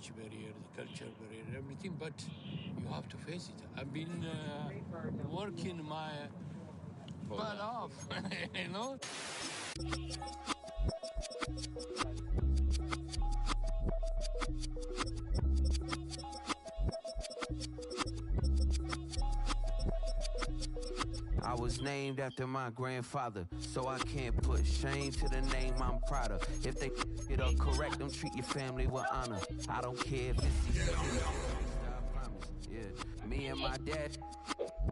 language barrier, the culture barrier, everything, but you have to face it. I've been working my butt off, you know? I was named after my grandfather, so I can't put shame to the name I'm proud of. If they it up correct, don't treat your family with honor. I don't care if it's easy. I promise, yeah. Me and my dad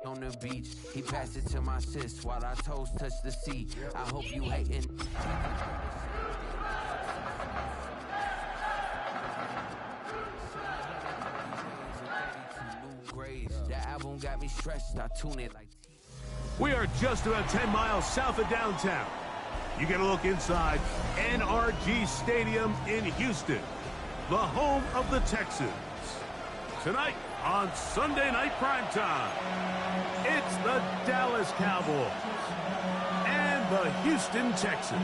on the beach, he passed it to my sis while our toes touched the sea. I hope you hating. That album got me stressed, I tune it like. We are just about 10 miles south of downtown. You get a look inside NRG Stadium in Houston, the home of the Texans. Tonight on Sunday Night Primetime, it's the Dallas Cowboys and the Houston Texans.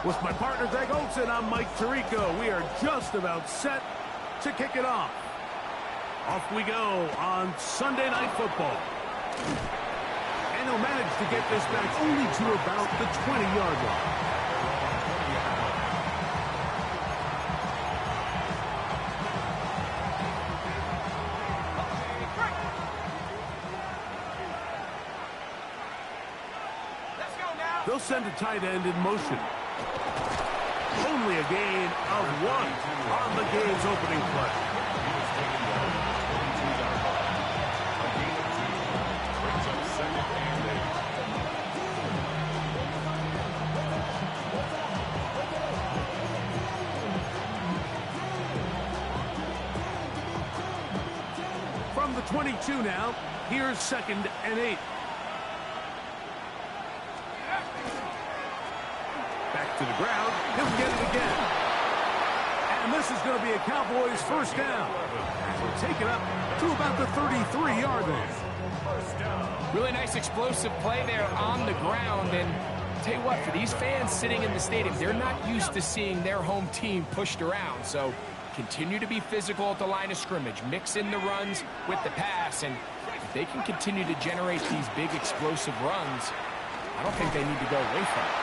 With my partner, Greg Olson, I'm Mike Tirico. We are just about set to kick it off. Off we go on Sunday Night Football. And he'll manage to get this back only to about the 20-yard line. They'll send a tight end in motion. Only a gain of 1 on the game's opening play. From the 22 now, here's 2nd and 8. To the ground, he'll get it again. And this is going to be a Cowboys first down. We'll take it up to about the 33-yard line. Really nice explosive play there on the ground. And tell you what, for these fans sitting in the stadium, they're not used to seeing their home team pushed around. So continue to be physical at the line of scrimmage. Mix in the runs with the pass. And if they can continue to generate these big explosive runs, I don't think they need to go away from it.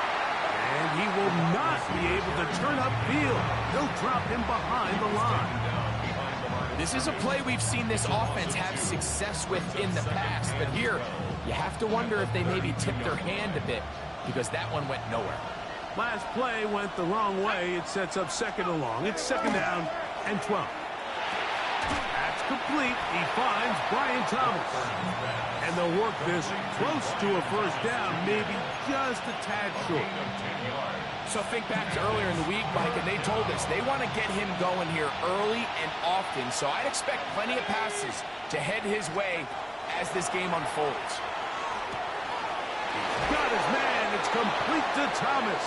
And he will not be able to turn upfield. They'll drop him behind the line. This is a play we've seen this offense have success with in the past. But here, you have to wonder if they maybe tipped their hand a bit because that one went nowhere. Last play went the wrong way. It sets up 2nd and long. It's 2nd down and 12. That's complete. He finds Brian Thomas. And they'll work this close to a first down, maybe just a tad short. So think back to earlier in the week, Mike, and they told us they want to get him going here early and often. So I'd expect plenty of passes to head his way as this game unfolds. Got his man. It's complete to Thomas.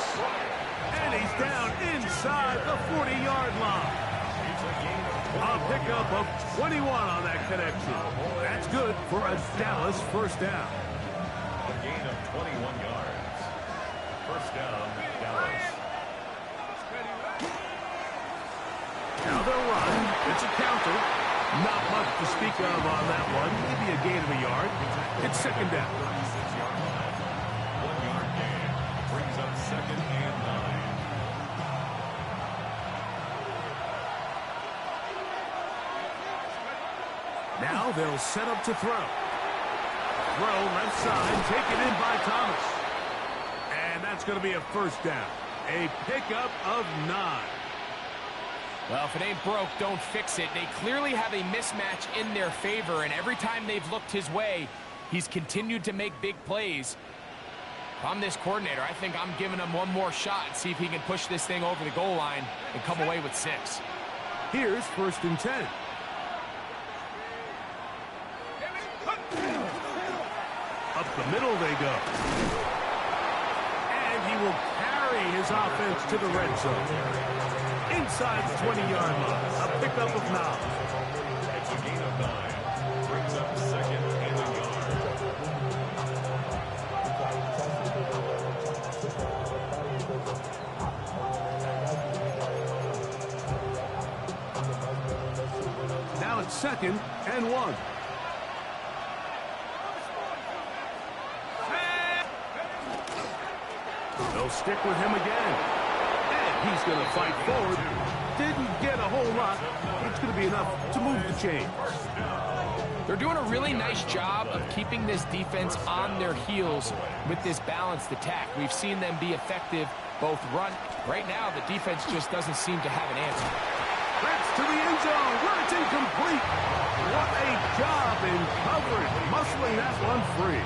And he's down inside the 40-yard line. A pickup of 21 on that connection. That's good for a Dallas first down. A gain of 21 yards. First down, Dallas. Now they'll run. It's a counter. Not much to speak of on that one. Maybe a gain of a yard. It's 2nd down. 1-yard gain. Brings up 2nd and 9. Now they'll set up to throw. Throw left side, taken in by Thomas. And that's going to be a first down. A pickup of 9. Well, if it ain't broke, don't fix it. They clearly have a mismatch in their favor, and every time they've looked his way, he's continued to make big plays. If I'm this coordinator, I think I'm giving him one more shot and see if he can push this thing over the goal line and come away with 6. Here's 1st and 10. Up the middle they go. And he will carry his offense to the red zone. Inside the 20-yard line. A pickup of 9. It's a gain of 9. Brings up 2nd and a yard. 2nd and 1. They'll stick with him again. And he's going to fight forward. Didn't get a whole lot. It's going to be enough to move the chain. They're doing a really nice job of keeping this defense on their heels with this balanced attack. We've seen them be effective both run. Right now, the defense just doesn't seem to have an answer. That's to the end zone where it's incomplete. What a job in coverage, muscling that one free.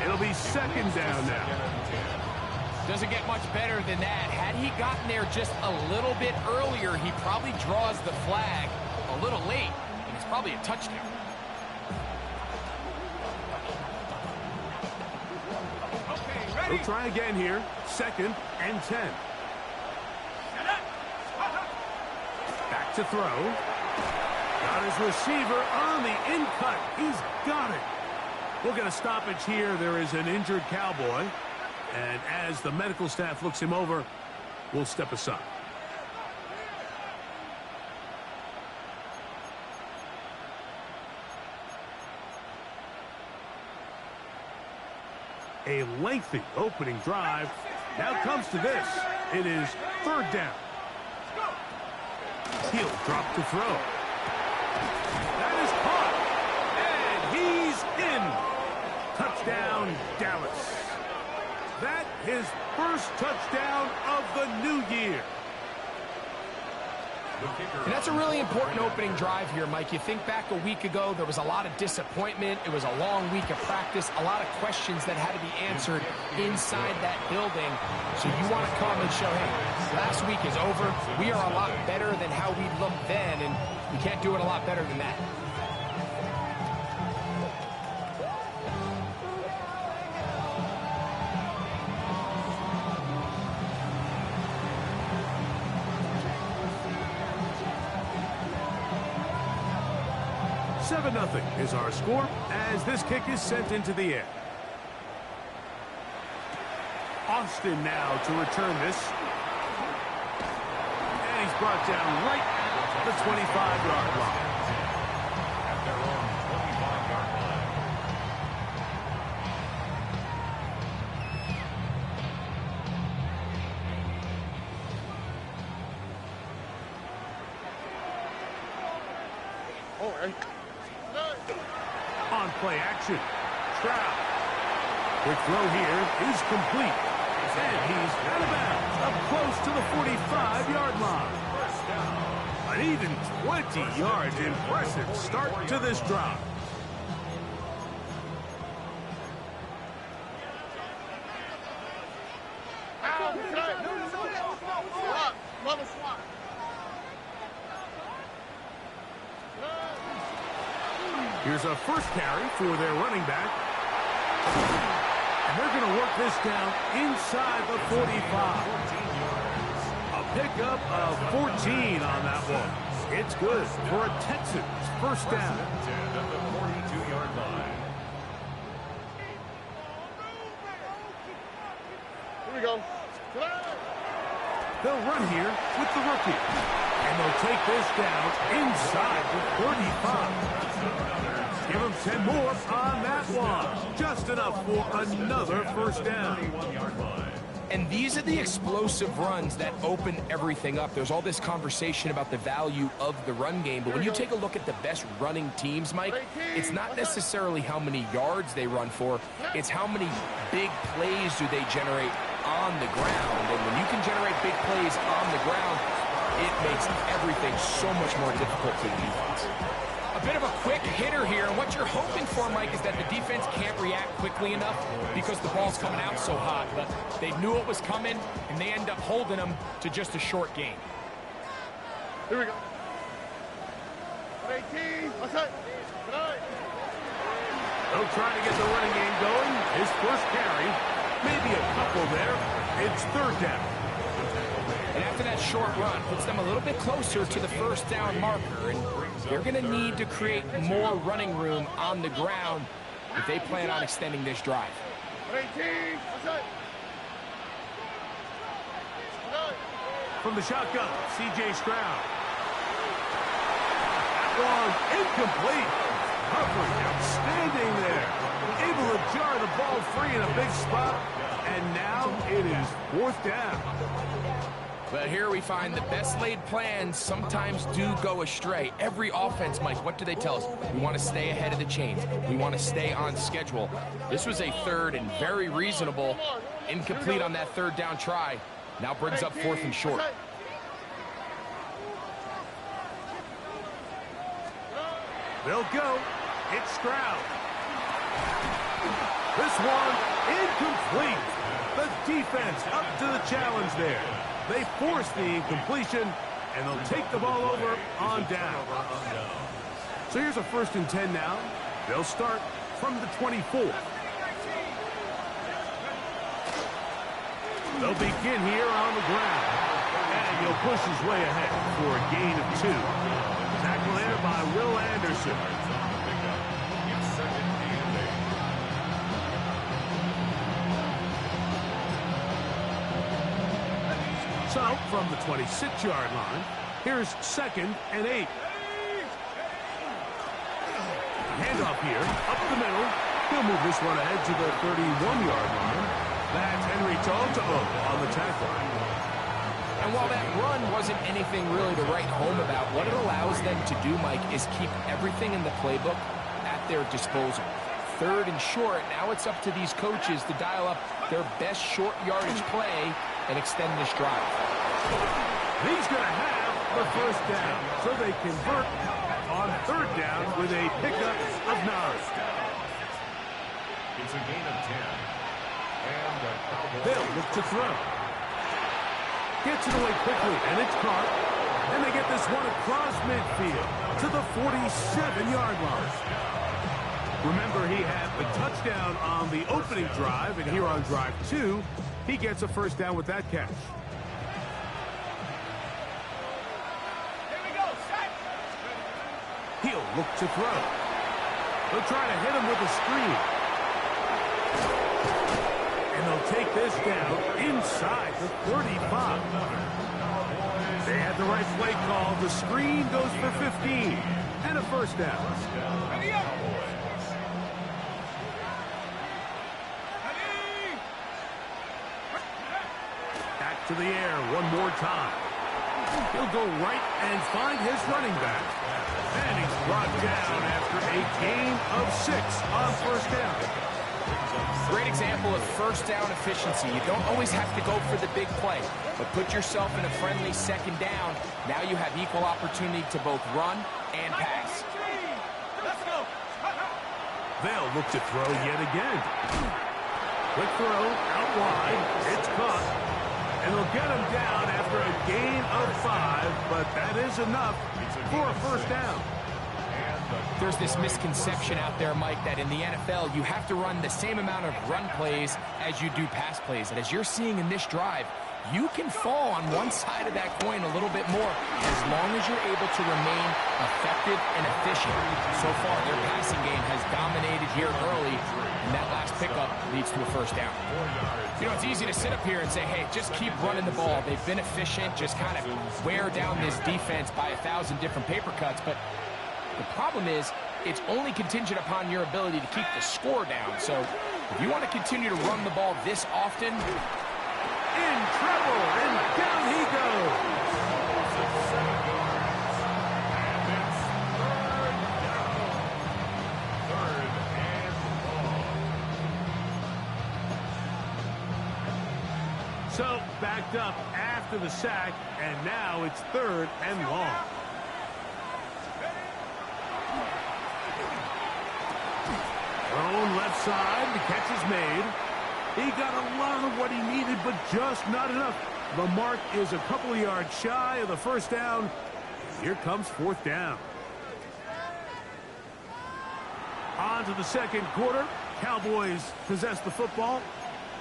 It'll be 2nd down now. Doesn't get much better than that. Had he gotten there just a little bit earlier, he probably draws the flag a little late, and it's probably a touchdown. We'll try again here. 2nd and 10. Back to throw. Got his receiver on the in-cut. He's got it. We'll get a stoppage here. There is an injured Cowboy. And as the medical staff looks him over, we'll step aside. A lengthy opening drive. Now comes to this. It is 3rd down. He'll drop to throw. That is caught. And he's in. Touchdown, Dallas. That his first touchdown of the new year. And that's a really important opening drive here, Mike. You think back a week ago, there was a lot of disappointment. It was a long week of practice, a lot of questions that had to be answered inside that building. So you want to come and show, hey, last week is over. We are a lot better than how we looked then, and we can't do it a lot better than that. Nothing is our score as this kick is sent into the air. Austin now to return this. And he's brought down right at the 25-yard line. At their own 25-yard line. On play action. Stroud. Quick throw here is complete. And he's out of bounds up close to the 45-yard line. An even 20 yards. Impressive start to this drive. Here's a first carry for their running back. And they're going to work this down inside the 45. A pickup of 14 on that one. It's good for a Texans first down. At the 42-yard line. Here we go. They'll run here with the rookie. And they'll take this down inside the 35. Give him 10 more on that one. Just enough for another first down. And these are the explosive runs that open everything up. There's all this conversation about the value of the run game, but when you take a look at the best running teams, Mike, it's not necessarily how many yards they run for, it's how many big plays do they generate on the ground. And when you can generate big plays on the ground, it makes everything so much more difficult for the defense. A bit of a quick hitter here, and what you're hoping for, Mike, is that the defense can't react quickly enough because the ball's coming out so hot. But they knew it was coming, and they end up holding them to just a short gain. Here we go. 18. What's that? They'll try to get the running game going. His first carry, maybe a couple there. It's 3rd down. And after that short run, puts them a little bit closer to the first down marker. And they're going to need to create more running room on the ground if they plan on extending this drive. 18. From the shotgun, C.J. Stroud. one, incomplete. Coverage outstanding there. Able to jar the ball free in a big spot. And now it is 4th down. Well, here we find the best laid plans sometimes do go astray. Every offense, Mike, what do they tell us? We want to stay ahead of the chains. We want to stay on schedule. This was a 3rd and very reasonable. Incomplete on that 3rd down try. Now brings up 4th and short. They'll go. It's Stroud. This one, incomplete. The defense up to the challenge there. They force the incompletion, and they'll take the ball over on down. So here's a 1st and 10 now. They'll start from the 24. They'll begin here on the ground. And he'll push his way ahead for a gain of 2. Tackle there by Will Anderson. So, from the 26-yard line, here's 2nd and 8. Handoff here, up the middle. He'll move this one ahead to the 31-yard line. That's Henry Toto on the tackle. And while that run wasn't anything really to write home about, what it allows them to do, Mike, is keep everything in the playbook at their disposal. 3rd and short, now it's up to these coaches to dial up their best short yardage play and extend this drive. He's going to have the 1st down, so they convert on 3rd down with a pickup of 9. It's a gain of 10. And the Cowboys. They'll look to throw. Gets it away quickly, and it's caught. And they get this one across midfield to the 47-yard line. Remember, he had the touchdown on the opening drive, and here on drive 2, he gets a 1st down with that catch. He'll look to throw. They'll try to hit him with a screen. And they'll take this down inside the 35. They had the right play call. The screen goes for 15. And a 1st down. Back to the air one more time. He'll go right and find his running back. And he's brought down after a gain of 6 on 1st down. Great example of 1st down efficiency. You don't always have to go for the big play, but put yourself in a friendly 2nd down. Now you have equal opportunity to both run and pass. They'll look to throw yet again. Quick throw out wide. It's caught. And they'll get him down after a gain of 5, but that is enough for a 1st down. There's this misconception out there, Mike, that in the NFL, you have to run the same amount of run plays as you do pass plays. And as you're seeing in this drive, you can fall on one side of that coin a little bit more as long as you're able to remain effective and efficient. So far, their passing game has dominated here early, and that last pickup leads to a 1st down. You know, it's easy to sit up here and say, hey, just keep running the ball. They've been efficient, just kind of wear down this defense by 1,000 different paper cuts. But the problem is, it's only contingent upon your ability to keep the score down. So if you want to continue to run the ball this often, in trouble, and down he goes. So backed up after the sack, and now it's 3rd and long. Thrown left side, the catch is made. He got a lot of what he needed, but just not enough. The mark is a couple of yards shy of the 1st down. Here comes 4th down. On to the 2nd quarter. Cowboys possess the football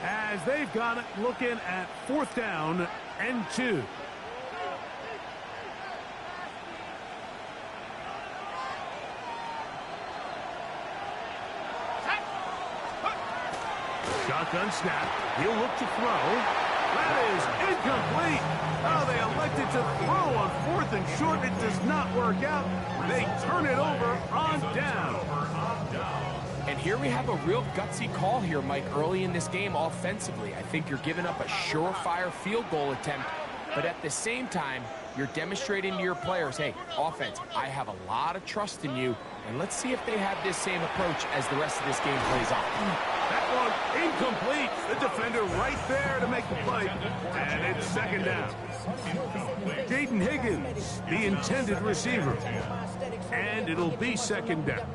as they've got it looking at 4th down and 2. Shotgun snap. He'll look to throw. That is incomplete. Oh, they elected to throw on 4th and short. It does not work out. They turn it over on down. And here we have a real gutsy call here, Mike, early in this game offensively. I think you're giving up a surefire field goal attempt, but at the same time, you're demonstrating to your players, hey, offense, I have a lot of trust in you, and let's see if they have this same approach as the rest of this game plays out. That one incomplete. The defender right there to make the play, and it's second down. Jaden Higgins, the intended receiver, and it'll be second down.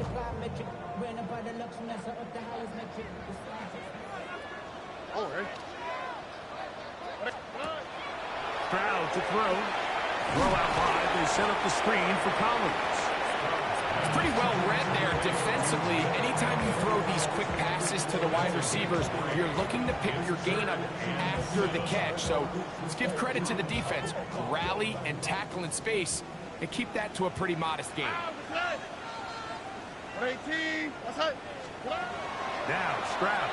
Stroud to throw. Throw out wide. They set up the screen for Collins. It's pretty well read there defensively. Anytime you throw these quick passes to the wide receivers, you're looking to pick your gain up after the catch. So let's give credit to the defense. Rally and tackle in space and keep that to a pretty modest game. Now Stroud.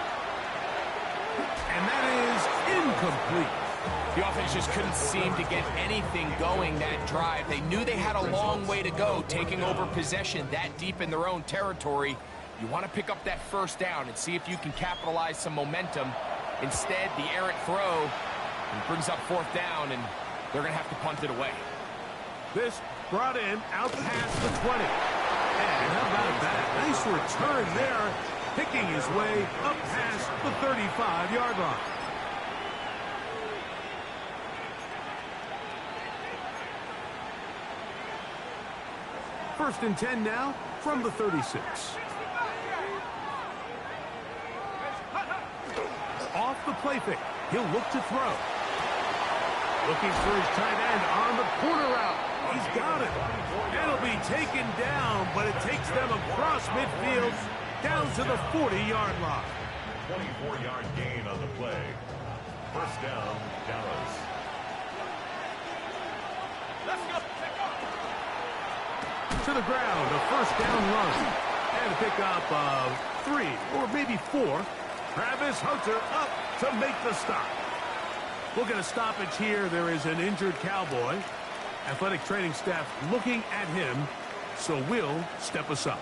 And that is incomplete. The offense just couldn't seem to get anything going that drive. They knew they had a long way to go, taking over possession that deep in their own territory. You want to pick up that first down and see if you can capitalize some momentum. Instead, the errant throw brings up 4th down, and they're going to have to punt it away. This brought in out past the 20. And how about that? Nice return there, picking his way up past the 35-yard line. First and 10 now from the 36. Off the play fake. He'll look to throw. Looking for his tight end on the corner route. He's got it. It'll be taken down, but it takes them across midfield down to the 40-yard line. 24-yard gain on the play. First down, Dallas. Let's go. To the ground, a first down run. And a pickup of 3 or maybe 4. Travis Hunter up to make the stop. We'll get a stoppage here. There is an injured Cowboy. Athletic training staff looking at him, so we'll step aside.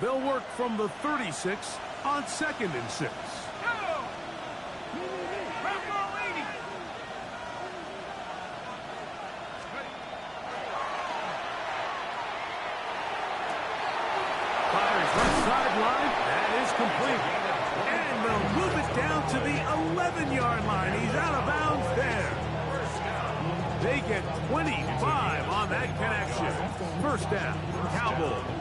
They'll work from the 36 on 2nd and 6. Fires left sideline. That is complete. And they'll move it down to the 11-yard line. He's out of bounds there. They get 25 on that connection. First down, Cowboys.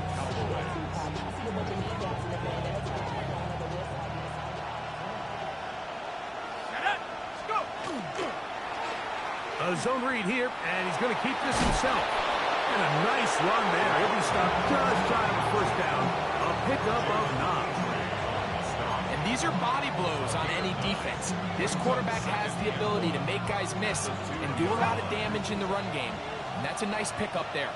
A zone read here, and he's going to keep this himself. And a nice run there. He'll be stopped just shy of a first down. A pickup of 9. And these are body blows on any defense. This quarterback has the ability to make guys miss and do a lot of damage in the run game. And that's a nice pickup there.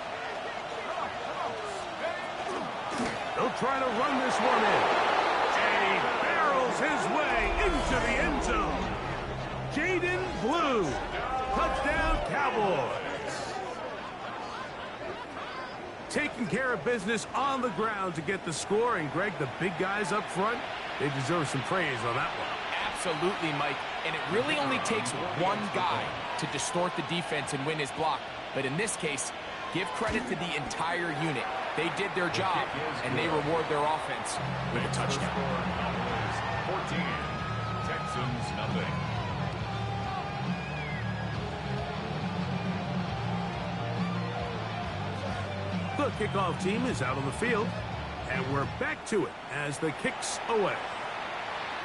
They'll try to run this one in. And he barrels his way into the end zone. Jaden Blue. Touchdown, Cowboys. Taking care of business on the ground to get the score. And, Greg, the big guys up front, they deserve some praise on that one. Absolutely, Mike. And it really only takes one guy to distort the defense and win his block. But in this case, give credit to the entire unit. They did their job, and they reward their offense with a touchdown. 14, Texans nothing. The kickoff team is out on the field, and we're back to it as the kick's away.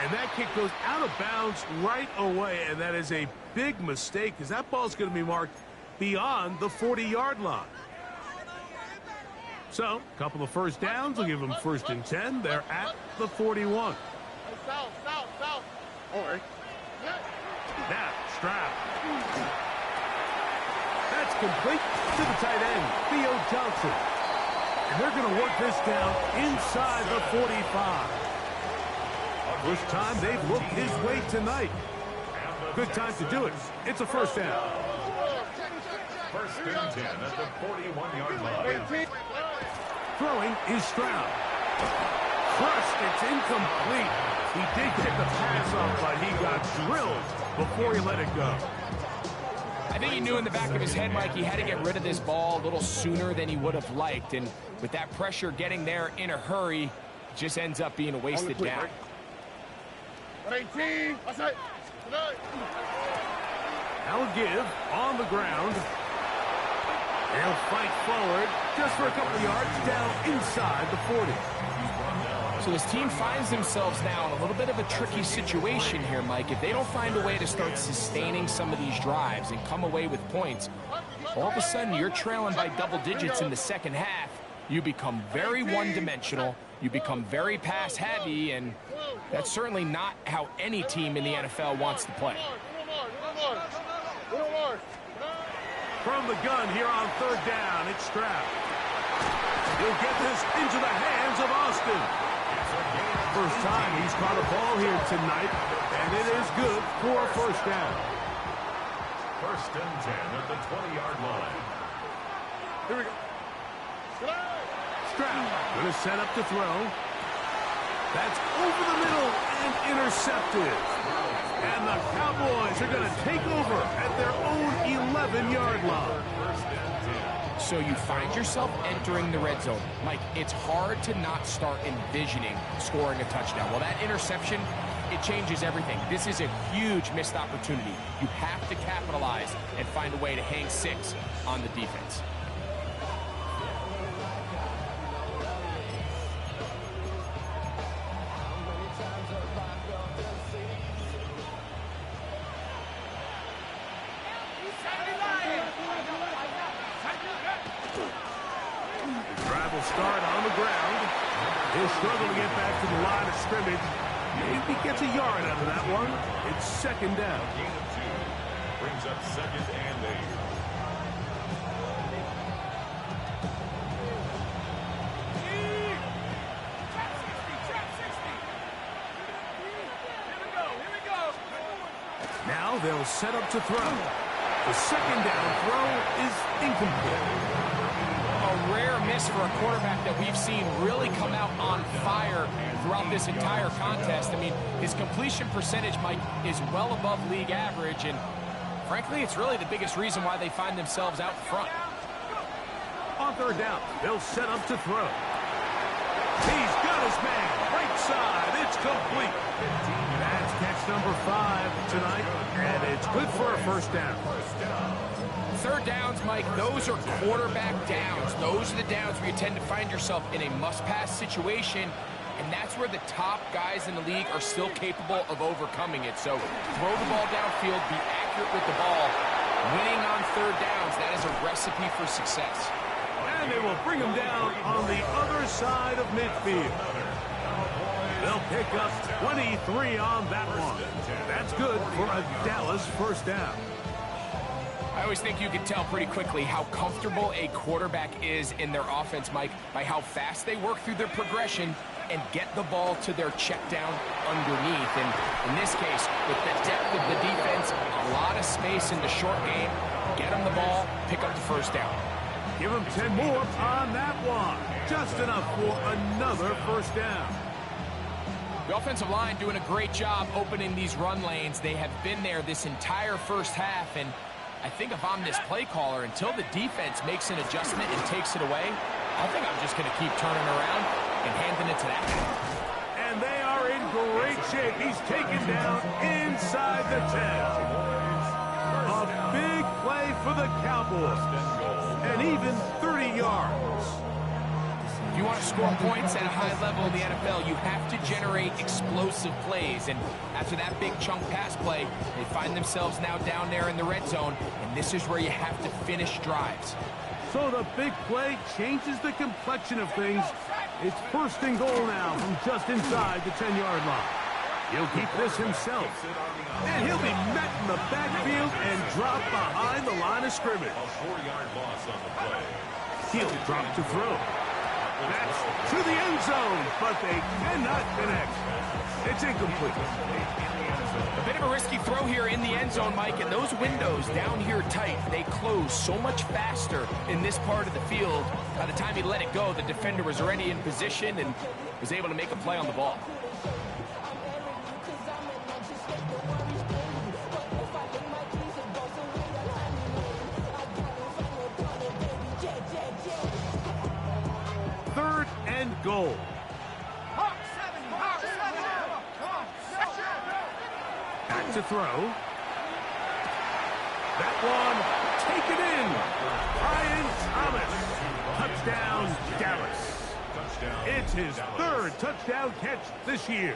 And that kick goes out of bounds right away, and that is a big mistake because that ball's going to be marked beyond the 40-yard line. So, a couple of first downs will give them 1st and 10. They're at the 41. South. All right. Now, Stroud. That's complete to the tight end, Theo Johnson. And they're going to work this down inside the 45. First time they've looked his way tonight. Good time to do it. It's a first down. First and 10 at the 41-yard line. Throwing is Stroud. Crushed, it's incomplete. He did get the pass off, but he got drilled before he let it go. I think he knew in the back of his head, Mike, he had to get rid of this ball a little sooner than he would have liked. And with that pressure getting there in a hurry, it just ends up being a wasted down. 18. Now a give on the ground. They'll fight forward just for a couple of yards down inside the 40. So this team finds themselves now in a little bit of a tricky situation here, Mike. If they don't find a way to start sustaining some of these drives and come away with points, all of a sudden you're trailing by double digits in the second half. You become very one-dimensional. You become very pass-heavy, and that's certainly not how any team in the NFL wants to play. From the gun here on third down, it's Stroud. He'll get this into the hands of Austin. First time he's caught a ball here tonight, and it is good for a first down. First and 10 at the 20-yard line. Here we go. Stroud going to set up to throw. That's over the middle and intercepted. And the Cowboys are going to take over at their own 11-yard line. So you find yourself entering the red zone. Mike, it's hard to not start envisioning scoring a touchdown. Well, that interception, it changes everything. This is a huge missed opportunity. You have to capitalize and find a way to hang 6 on the defense. Start on the ground. He'll struggle to get back to the line of scrimmage. Maybe gets a yard out of that one. It's second down. Gain of 2 brings up second and 8. Now they'll set up to throw. The second down throw is incomplete. A rare miss for a quarterback that we've seen really come out on fire throughout this entire contest. I mean, his completion percentage, Mike, is well above league average, and frankly, it's really the biggest reason why they find themselves out front. On third down, they'll set up to throw. He's got his man, right side, it's complete. That's catch number 5 tonight, and it's good for a first down. Third downs, Mike, those are quarterback downs. Those are the downs where you tend to find yourself in a must-pass situation, and that's where the top guys in the league are still capable of overcoming it. So throw the ball downfield, be accurate with the ball. Winning on third downs, that is a recipe for success. And they will bring him down on the other side of midfield. They'll pick up 23 on that one. That's good for a Dallas first down. I always think you can tell pretty quickly how comfortable a quarterback is in their offense, Mike, by how fast they work through their progression and get the ball to their check down underneath. And in this case, with the depth of the defense, a lot of space in the short game, get them the ball, pick up the first down. Give them 10 more on that one. Just enough for another first down. The offensive line doing a great job opening these run lanes. They have been there this entire first half, and I think if I'm this play caller, until the defense makes an adjustment and takes it away, I think I'm just going to keep turning around and handing it to that guy. And they are in great shape. He's taken down inside the 10. A big play for the Cowboys. And even 30 yards. If you want to score points at a high level in the NFL, you have to generate explosive plays. And after that big chunk pass play, they find themselves now down there in the red zone. And this is where you have to finish drives. So the big play changes the complexion of things. It's first and goal now from just inside the 10-yard line. He'll keep this himself. And he'll be met in the backfield and dropped behind the line of scrimmage. A 4-yard loss on the play. He'll drop to throw. That's to the end zone, but they cannot connect. It's incomplete. A bit of a risky throw here in the end zone, Mike, and those windows down here tight, they close so much faster in this part of the field. By the time he let it go, the defender was already in position and was able to make a play on the ball. Third and goal. Back to throw. That one, take it in. Brian Thomas. Touchdown, Dallas. It's his third touchdown catch this year.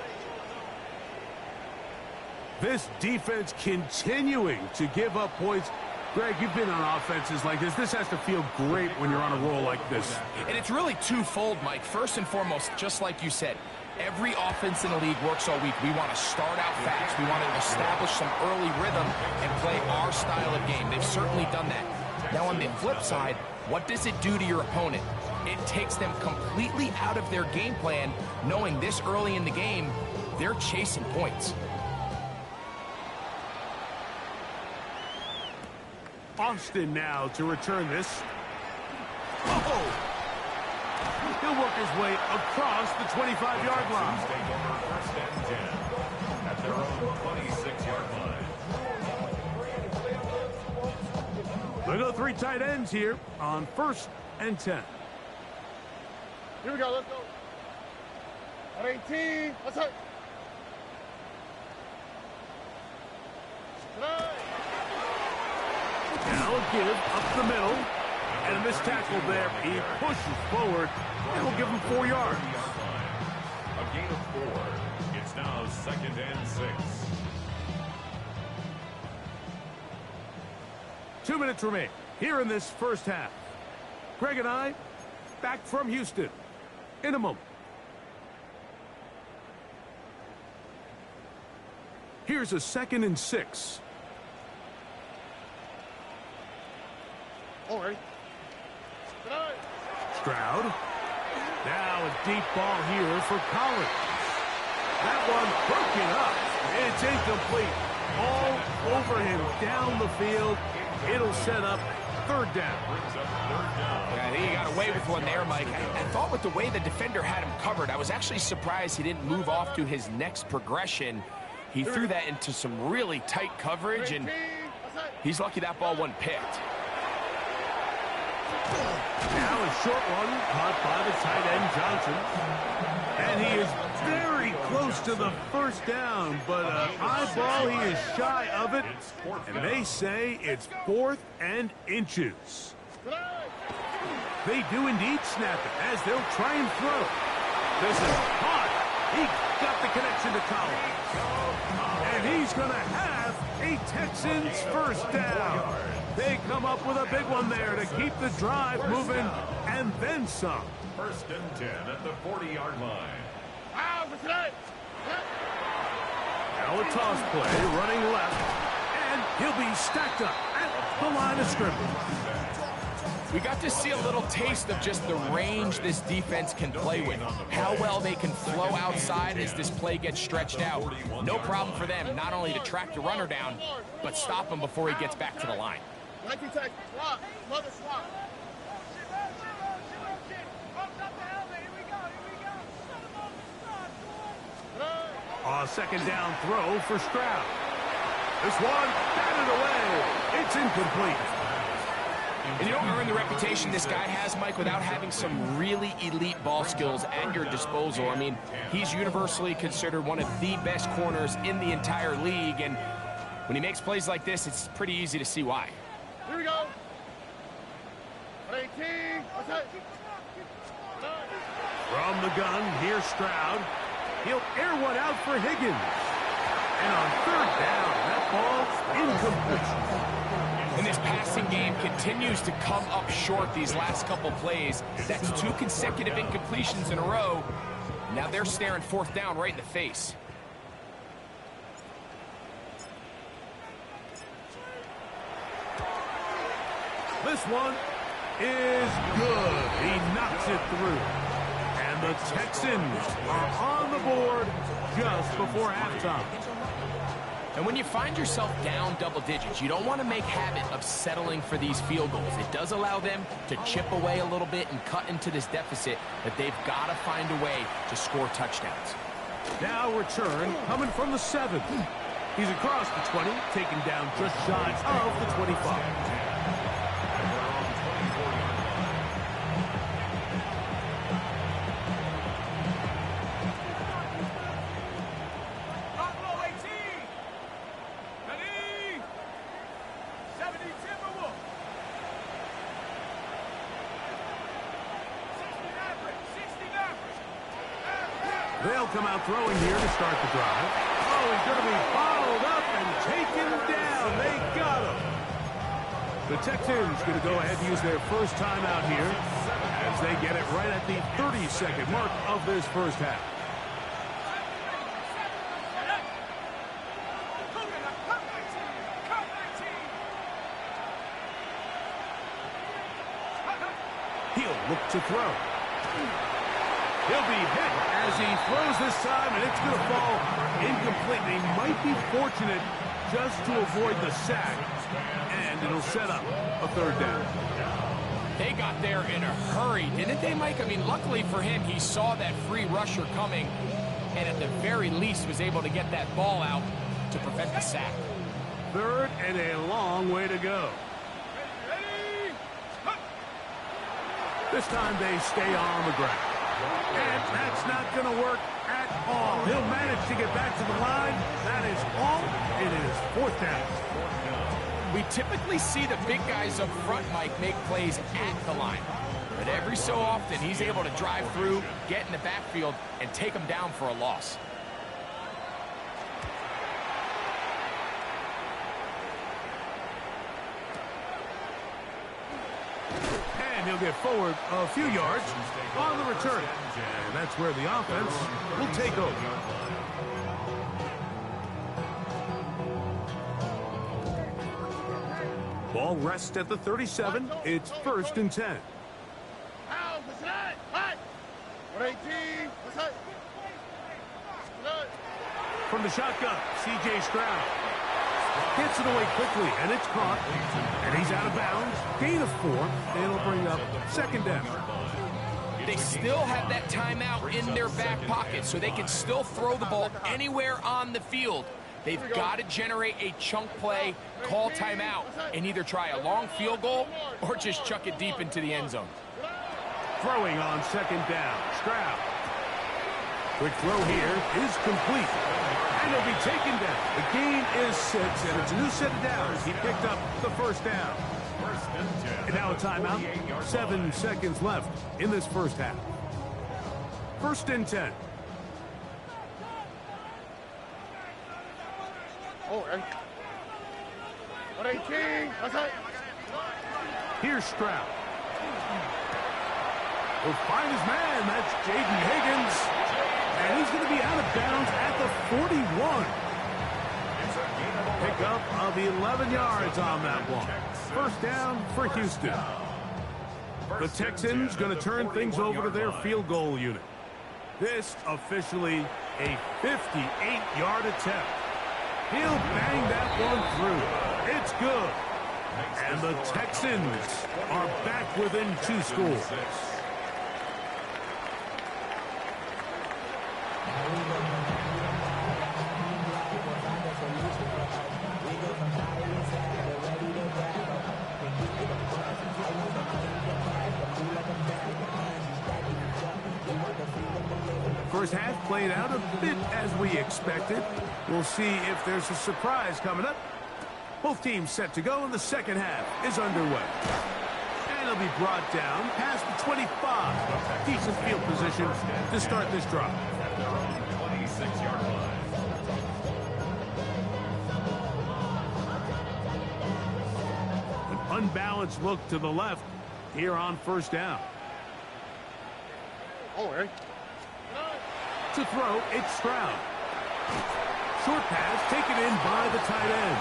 This defense continuing to give up points. Greg, you've been on offenses like this. This has to feel great when you're on a roll like this. And it's really twofold, Mike. First and foremost, just like you said, every offense in the league works all week. We want to start out fast. We want to establish some early rhythm and play our style of game. They've certainly done that. Now, on the flip side, what does it do to your opponent? It takes them completely out of their game plan, knowing this early in the game, they're chasing points. Austin now to return this. Oh! He'll work his way across the 25-yard line. Take over first and 10 at their own 26-yard line. They go 3 tight ends here on first and 10. Here we go. Let's go. At 18. Let's hit. Now a give up the middle. And a missed tackle there. He pushes forward and will give him 4 yards. A gain of 4. It's now 2nd and 6. 2 minutes remain here in this first half. Greg and I back from Houston in a moment. Here's a 2nd and 6. Oh, ready? Stroud. Now a deep ball here for Collins. That one broken up. It's incomplete. All over him down the field. It'll set up 3rd down. Yeah, I think he got away with one there, Mike. I thought with the way the defender had him covered, I was actually surprised he didn't move off to his next progression. He threw that into some really tight coverage, and he's lucky that ball wasn't picked. Now a short one caught by the tight end Johnson. And he is very close to the 1st down, but high ball, he is shy of it. And they say it's 4th and inches. They do indeed snap it as they'll try and throw. This is hot. He got the connection to Collins. And he's going to have a Texans 1st down. They come up with a big one there to keep the drive moving, and then some. 1st and 10 at the 40-yard line. Now a toss play, running left, and he'll be stacked up at the line of scrimmage. We got to see a little taste of just the range this defense can play with. How well they can flow outside as this play gets stretched out. No problem for them not only to track the runner down, but stop him before he gets back to the line. 19 tackles. Swap. Mother swap. 2nd down throw for Stroud. This one batted away. It's incomplete. And you don't earn the reputation this guy has, Mike, without having some really elite ball skills at your disposal. I mean, he's universally considered one of the best corners in the entire league, and when he makes plays like this, it's pretty easy to see why. Here we go. 18. From the gun, here's Stroud. He'll air one out for Higgins. And on 3rd down, that ball's incomplete. And this passing game continues to come up short these last couple plays. That's 2 consecutive incompletions in a row. Now they're staring 4th down right in the face. This one is good. He knocks it through. And the Texans are on the board just before halftime. And when you find yourself down double digits, you don't want to make habit of settling for these field goals. It does allow them to chip away a little bit and cut into this deficit, but they've got to find a way to score touchdowns. Now return coming from the 7. He's across the 20, taken down just shy of the 25. They'll come out throwing here to start the drive. Oh, he's going to be followed up and taken down. They got him. The Texans going to go ahead and use their first timeout here as they get it right at the 30-second mark of this first half. He'll look to throw. He'll be hit as he throws this time, and it's going to fall incomplete. They might be fortunate just to avoid the sack, and it'll set up a third down. They got there in a hurry, didn't they, Mike? I mean, luckily for him, he saw that free rusher coming, and at the very least was able to get that ball out to prevent the sack. Third and a long way to go. This time they stay on the ground. And that's not going to work at all. He'll manage to get back to the line. That is all. It is fourth down. We typically see the big guys up front, Mike, make plays at the line. But every so often, he's able to drive through, get in the backfield, and take them down for a loss. And he'll get forward a few yards on the return. And that's where the offense will take over. Ball rests at the 37. It's 1st and 10. From the shotgun, C.J. Stroud gets it away quickly, and it's caught. And he's out of bounds. Gain of 4. It'll bring up 2nd down. They still have that timeout in their back pocket, so they can still throw the ball anywhere on the field. They've got to generate a chunk play, call timeout, and either try a long field goal or just chuck it deep into the end zone. Throwing on 2nd down. Stroud. Quick throw here is complete. And he'll be taken down. The gain is 6, and it's a new set of downs. He picked up the 1st down. And now a timeout. 7 seconds left in this first half. 1st and 10. Oh, 118. That's it. Here's Stroud. Will find his man. That's Jaden Higgins. And he's going to be out of bounds at the 41. Pickup of 11 yards on that one. 1st down for Houston. The Texans going to turn things over to their field goal unit. This officially a 58-yard attempt. He'll bang that one through. It's good. And the Texans are back within 2 scores. First half played out a bit as we expected. We'll see if there's a surprise coming up. Both teams set to go, and the second half is underway. And it'll be brought down past the 25. Decent field position to start this drive. 26-yard line. An unbalanced look to the left here on 1st down. Oh, Eric. To throw, it's Stroud. Short pass taken in by the tight end.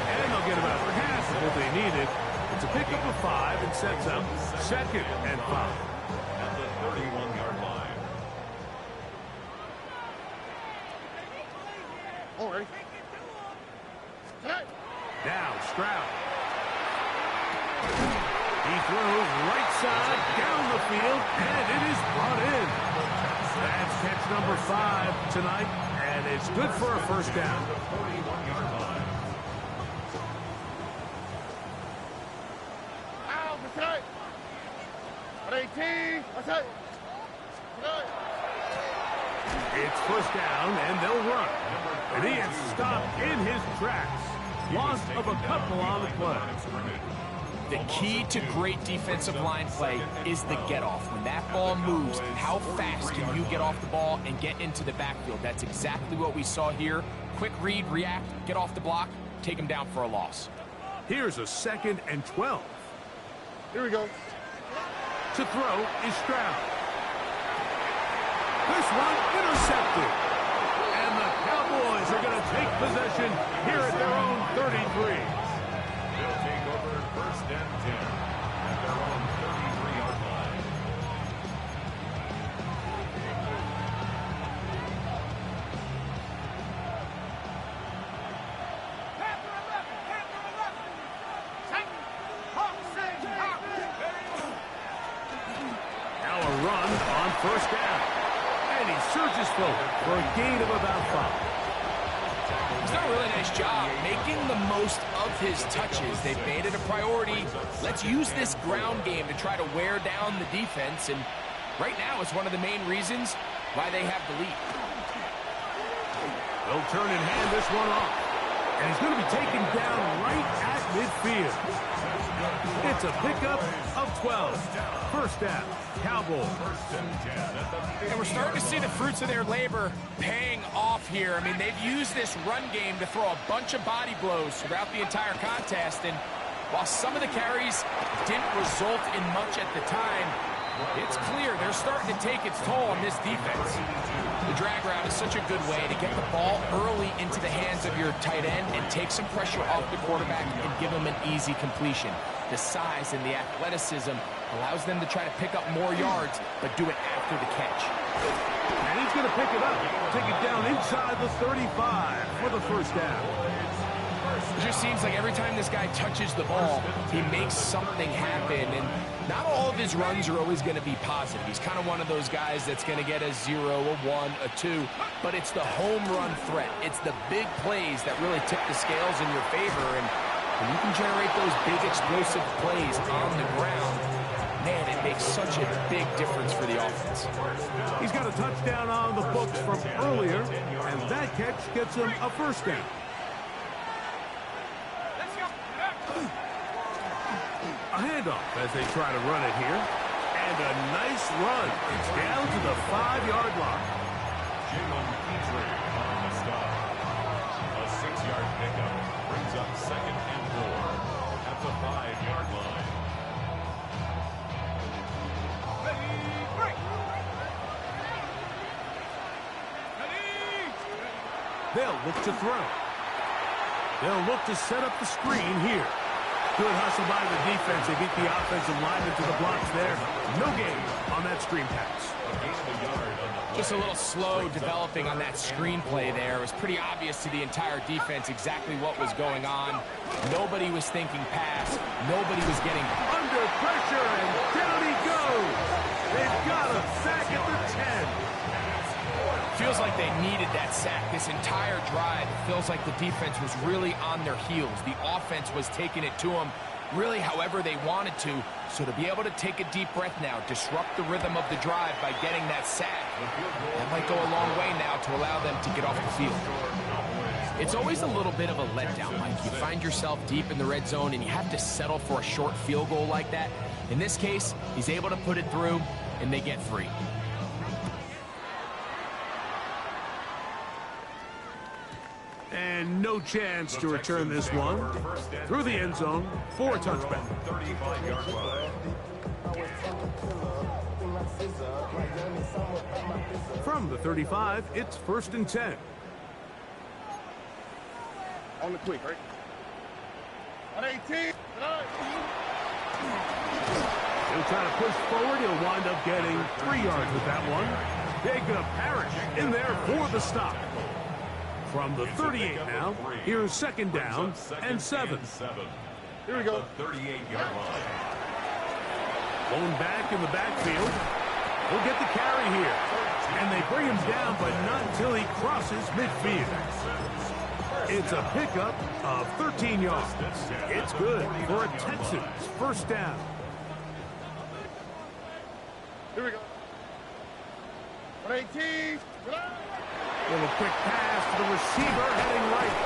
And they'll get about half of what they needed It's a pickup of 5 and sets up 2nd and 5. At the 31-yard line. Oh, ready? Now Stroud. He throws right side down the field, and it is brought in. That's catch number 5 tonight, and it's good for a first down. 31-yard line. Out, that's right. At 18, that's it. It's first down, and they'll run. And he is stopped in his tracks. Loss of a couple on the play. The key to great defensive line play is the get-off. When that ball moves, how fast can you get off the ball and get into the backfield? That's exactly what we saw here. Quick read, react, get off the block, take him down for a loss. Here's a 2nd and 12. Here we go. To throw is Stroud. This one intercepted. And the Cowboys are going to take possession here at their own 33. They'll take over first and 10 at their own 33-yard line. Now a run on first down. And he surges forward for a gain of about 5. He's done a really nice job making the most of his touches. They've made it a priority. Let's use this ground game to try to wear down the defense. And right now, it's one of the main reasons why they have the lead. They'll turn and hand this one off. And he's going to be taken down right at midfield. It's a pickup of 12. First down, Cowboys. And we're starting to see the fruits of their labor paying off here. I mean, they've used this run game to throw a bunch of body blows throughout the entire contest. And while some of the carries didn't result in much at the time, it's clear they're starting to take its toll on this defense. The drag route is such a good way to get the ball early into the hands of your tight end and take some pressure off the quarterback and give him an easy completion. The size and the athleticism allows them to try to pick up more yards, but do it after the catch. And he's going to pick it up, take it down inside the 35 for the first down. It just seems like every time this guy touches the ball, he makes something happen. And not all of his runs are always going to be positive. He's kind of one of those guys that's going to get a 0, a 1, a 2. But it's the home run threat. It's the big plays that really tip the scales in your favor. And when you can generate those big explosive plays on the ground, man, it makes such a big difference for the offense. He's got a touchdown on the books from earlier, and that catch gets him a first down. A handoff as they try to run it here. And a nice run. It's down to the 5-yard line. Jalen Petrie on the stop. A 6-yard pickup brings up 2nd and 4 at the 5-yard line. They'll look to throw. They'll look to set up the screen here. Good hustle by the defense. They beat the offensive lineman to the blocks there. No gain on that screen pass. Just a little slow developing on that screenplay there. It was pretty obvious to the entire defense exactly what was going on. Nobody was thinking pass. Nobody was getting under pressure, and down he goes. They've got a sack at the 10. Feels like they needed that sack this entire drive. It feels like the defense was really on their heels. The offense was taking it to them really however they wanted to. So to be able to take a deep breath now, disrupt the rhythm of the drive by getting that sack, that might go a long way now to allow them to get off the field. It's always a little bit of a letdown, Mike. You find yourself deep in the red zone and you have to settle for a short field goal like that. In this case, he's able to put it through and they get free. And no chance to return this one. Through the end zone for a touchback. 35-yard line. From the 35, it's 1st and 10. On the quick, right? On 18. He'll try to push forward. He'll wind up getting 3 yards with that one. Jacob Parrish in there for the stop. From the 38 now, here's second down and 7. Here we go. 38-yard line. Going back in the backfield. He'll get the carry here. And they bring him down, but not until he crosses midfield. It's a pickup of 13 yards. It's good for a Texans first down. Here we go. 118. Little quick pass to the receiver heading right.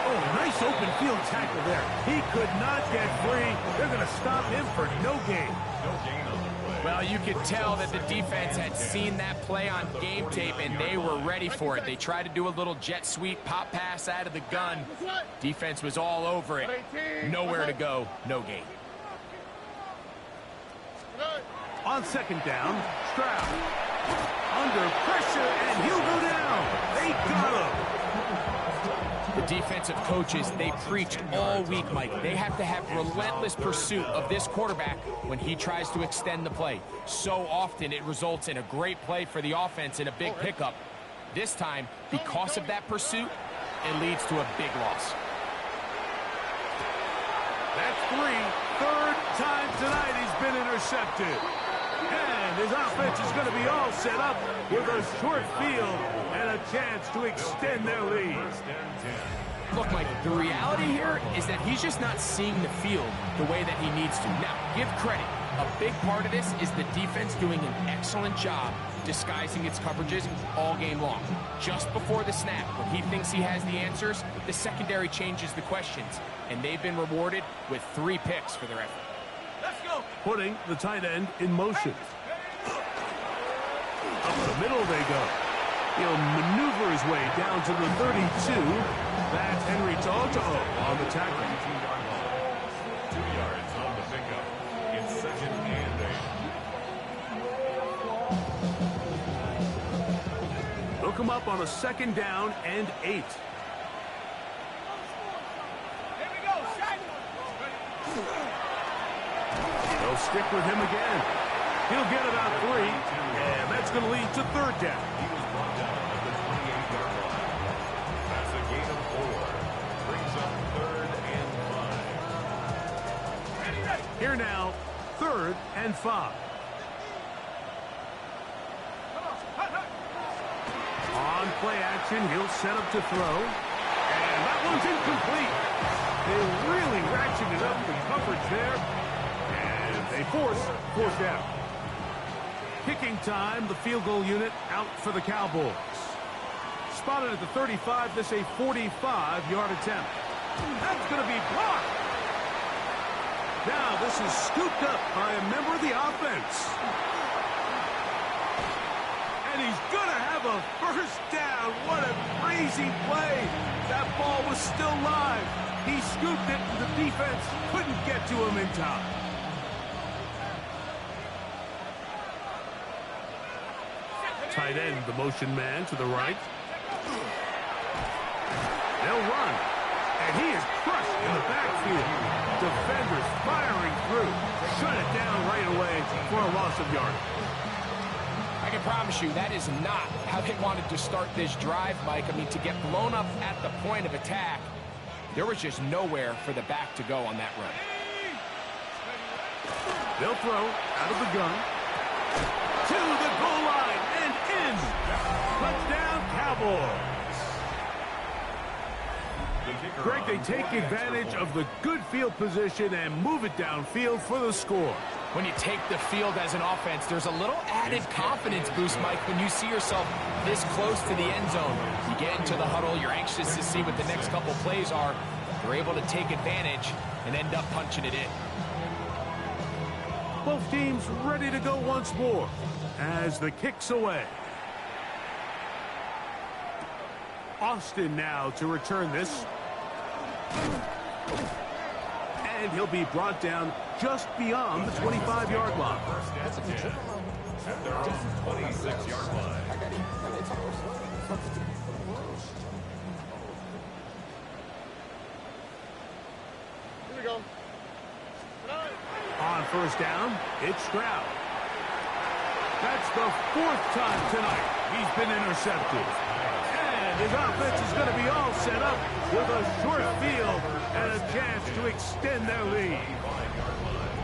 Oh, nice open field tackle there. He could not get free. They're going to stop him for no gain. No gain on the play. Well, you could tell that the defense had seen that play on game tape, and they were ready for it. They tried to do a little jet sweep pop pass out of the gun. Defense was all over it. Nowhere to go, no gain. On second down, Stroud under pressure, and he'll go down. They got him. The defensive coaches, they preached all week, Mike. They have to have relentless pursuit of this quarterback when he tries to extend the play. So often it results in a great play for the offense and a big pickup. This time, because of that pursuit, it leads to a big loss. That's 3. Third time tonight he's been intercepted. And his offense is going to be all set up with a short field and a chance to extend their lead. Look, Mike, the reality here is that he's just not seeing the field the way that he needs to. Now, give credit. A big part of this is the defense doing an excellent job disguising its coverages all game long. Just before the snap, when he thinks he has the answers, the secondary changes the questions, and they've been rewarded with 3 picks for their effort. Let's go. Putting the tight end in motion. Up the middle they go. He'll maneuver his way down to the 32. That's Henry Toto on the tackle. 2 yards on the pickup. It's second and 8. They'll come up on a second down and 8. They'll stick with him again. He'll get about 3, and that's going to lead to third down. He was brought down at the 28-yard line. That's a gain of 4. Brings up third and 5. Here now, third and 5. On play action, he'll set up to throw. And that one's incomplete. They really ratcheted up the coverage there. And they force fourth down. Kicking time, the field goal unit out for the Cowboys. Spotted at the 35, this a 45-yard attempt. That's going to be blocked. Now this is scooped up by a member of the offense. And he's going to have a first down. What a crazy play. That ball was still live. He scooped it, and the defense couldn't get to him in time. Tight end, the motion man to the right. They'll run. And he is crushed in the backfield. Defenders firing through. Shut it down right away for a loss of yardage. I can promise you that is not how they wanted to start this drive, Mike. I mean, to get blown up at the point of attack, there was just nowhere for the back to go on that run. They'll throw out of the gun to the goal line and in. Touchdown, Cowboys. Greg, they take advantage of the good field position and move it downfield for the score. When you take the field as an offense, there's a little added confidence boost, Mike, when you see yourself this close to the end zone. You get into the huddle, you're anxious to see what the next couple plays are. You're able to take advantage and end up punching it in. Both teams ready to go once more as the kick's away. Austin now to return this. And he'll be brought down just beyond the 25-yard line. First and 10 at their own 26-yard line. Here we go. first down, it's Stroud. That's the 4th time tonight he's been intercepted. And his offense is going to be all set up with a short field and a chance to extend their lead.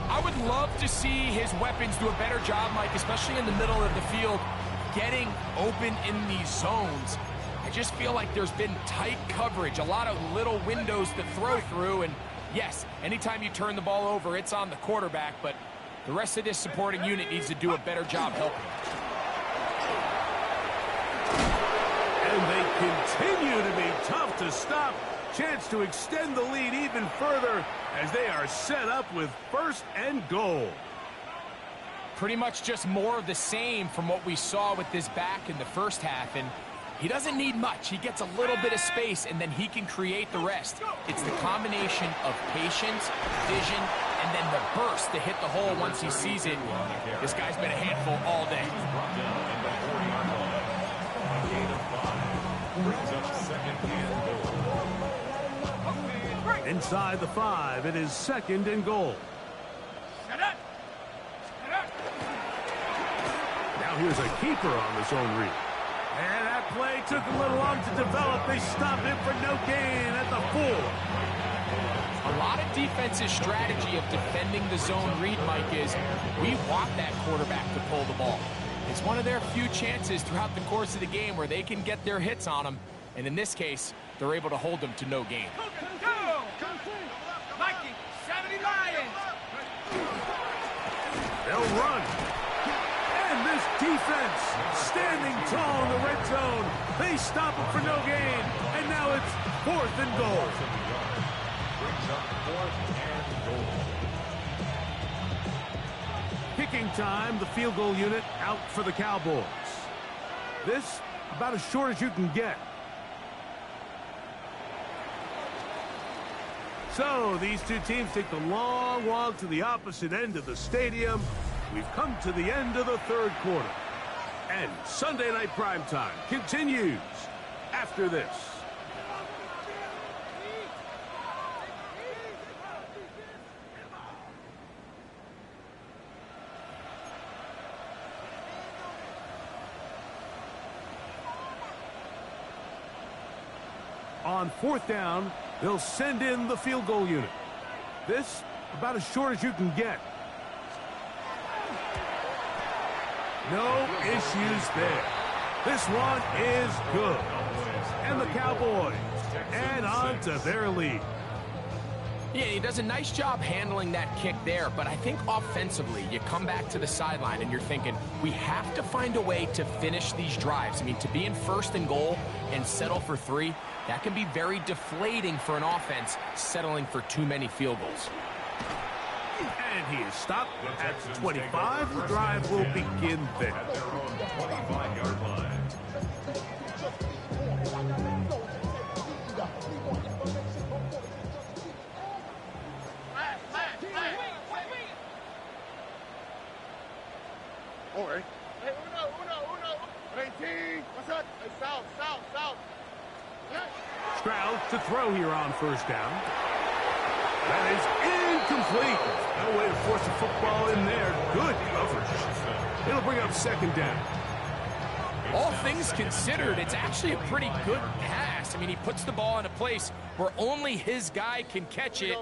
I would love to see his weapons do a better job, Mike, especially in the middle of the field, getting open in these zones. I just feel like there's been tight coverage, a lot of little windows to throw through, and yes, anytime you turn the ball over, it's on the quarterback, but the rest of this supporting unit needs to do a better job helping. And they continue to be tough to stop. Chance to extend the lead even further as they are set up with 1st and goal. Pretty much just more of the same from what we saw with this back in the first half, and he doesn't need much. He gets a little bit of space, and then he can create the rest. It's the combination of patience, vision, and then the burst to hit the hole once he sees it. This guy's been a handful all day. Inside the 5, it is 2nd and goal. Now here's a keeper on the zone read. And that play took a little long to develop. They stopped him for no gain at the 4. A lot of defense's strategy of defending the zone read, Mike, is we want that quarterback to pull the ball. It's one of their few chances throughout the course of the game where they can get their hits on him. And in this case, they're able to hold him to no gain. They'll run. And this defense standing tall in the red zone. They stop him for no gain. And now it's 4th and goal. Kicking time, the field goal unit out for the Cowboys. This about as short as you can get. So these two teams take the long walk to the opposite end of the stadium. We've come to the end of the 3rd quarter. And Sunday Night Primetime continues after this. On 4th down, they'll send in the field goal unit. This about as short as you can get. No issues there. This one is good. And the Cowboys add on to their lead. Yeah, he does a nice job handling that kick there, but I think offensively, you come back to the sideline and you're thinking, we have to find a way to finish these drives. I mean, to be in 1st and goal and settle for 3, that can be very deflating for an offense settling for too many field goals. And he is stopped at the 25. The drive will begin there. At their own 25-yard line. All right. Hey, uno. 18. What's up? Hey, south. Stroud to throw here on 1st down. That is incomplete. No way to force a football in there. Good coverage. It'll bring up 2nd down. All things considered, it's actually a pretty good pass. I mean, he puts the ball in a place where only his guy can catch it.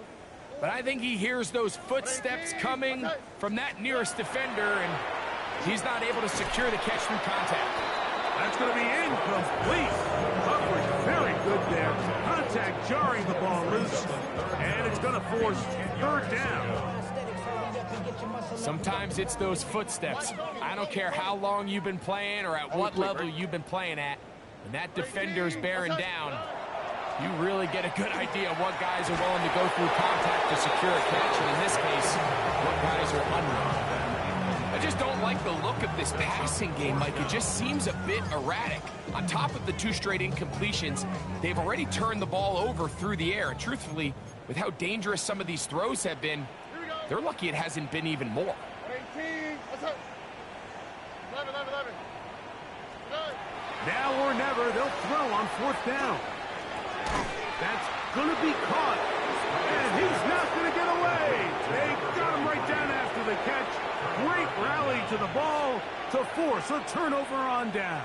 But I think he hears those footsteps coming from that nearest defender, and he's not able to secure the catch through contact. That's going to be incomplete. Coverage very good there. Contact jarring the ball loose. And it's going to force 3rd down. Sometimes it's those footsteps. I don't care how long you've been playing or at what level you've been playing at. When that defender's bearing down, you really get a good idea of what guys are willing to go through contact to secure a catch. And in this case, what guys are unwilling. I just don't like the look of this passing game, Mike. It just seems a bit erratic. On top of the 2 straight incompletions, they've already turned the ball over through the air. And truthfully, with how dangerous some of these throws have been, they're lucky it hasn't been even more. 18. What's up? 11. Now or never, they'll throw on 4th down. That's going to be caught. And he's not going to get away. They got him right down after catch. Great rally to the ball to force a turnover on down.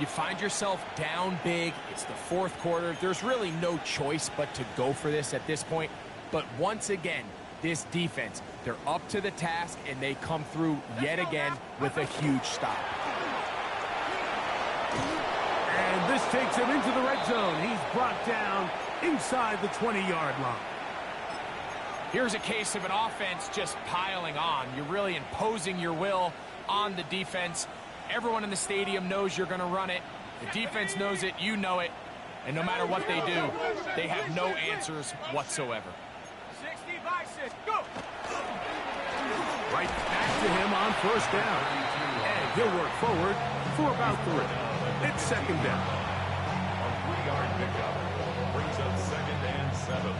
You find yourself down big. It's the fourth quarter. There's really no choice but to go for this at this point. But once again, this defense, they're up to the task, and they come through yet again with a huge stop. And this takes him into the red zone. He's brought down inside the 20-yard line. Here's a case of an offense just piling on. You're really imposing your will on the defense. Everyone in the stadium knows you're going to run it. The defense knows it. You know it. And no matter what they do, they have no answers whatsoever. 60-6, go! Right back to him on first down. And he'll work forward for about 3. It's second down. A 3-yard pickup brings up 2nd and 7.